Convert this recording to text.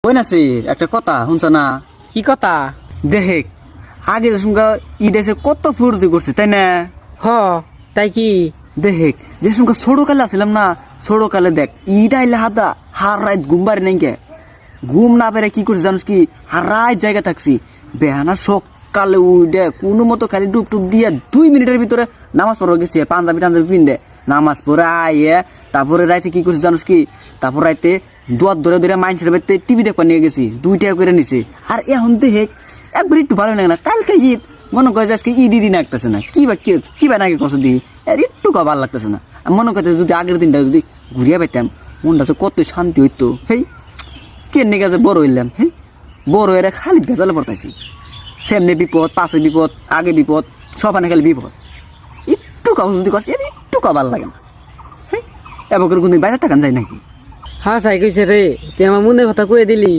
ওই না সে একটা কথা শুনছ না? কি কথা? দেখ আগে যে সঙ্গে ঈদ এসে কত ফুর্তি করছে তাই না? হ তাই কি? দেখ যে সঙ্গে ছোট কালে আসছিলাম না, ছোট কালে দেখ ঈদ আইলে হাদা হার রাত ঘুম বাড়ি নাই কে, ঘুম না পেরে কি করছি জানিস কি, হার রাত জায়গা থাকছি বেহানা সকালে উঠে কোনো মতো খালি ডুব টুব দিয়ে 2 মিনিটের ভিতরে নামাজ পড়া গেছি, পাঞ্জাবি টাঞ্জাবি পিন্দে নামাজ পড়ে আইয়ে তারপরে রাইতে কি করছি জানিস কি, তারপর রাইতে দুয়ার ধরে ধরে মাইন্সের বাড়িতে টিভি দেখবা নিয়ে গেছি, 2 টাকা করে নিছি। আর এখন দেখ একবার একটু ভালো লাগে না, কালকে ঈদ মনে করে আজকে ঈদই দিন লাগতেছে না, কি বা নাকি কষ্ট দিই আর একটু ভালো লাগতেছে না। মনে করতে যদি আগের দিনটা যদি ঘুরিয়ে পাইতাম মনটা কত শান্তি হইতো। হেই কেনে গেছে বড় হইলাম, হ্যাঁ বড় হয়ে খালি ভেজালে পড়তাইছি, সামনে বিপদ পাশে বিপদ আগে বিপদ সবানে খালি বিপদ, একটু কাউ যদি করছে একটু ভালো লাগে না। হ্যাঁ এবার করে কোনদিন বাইরে থাকান যায় নাকি? হ্যাঁ সাই কইছে রে, তুই আমার মনের কথা কয়ে দিলি।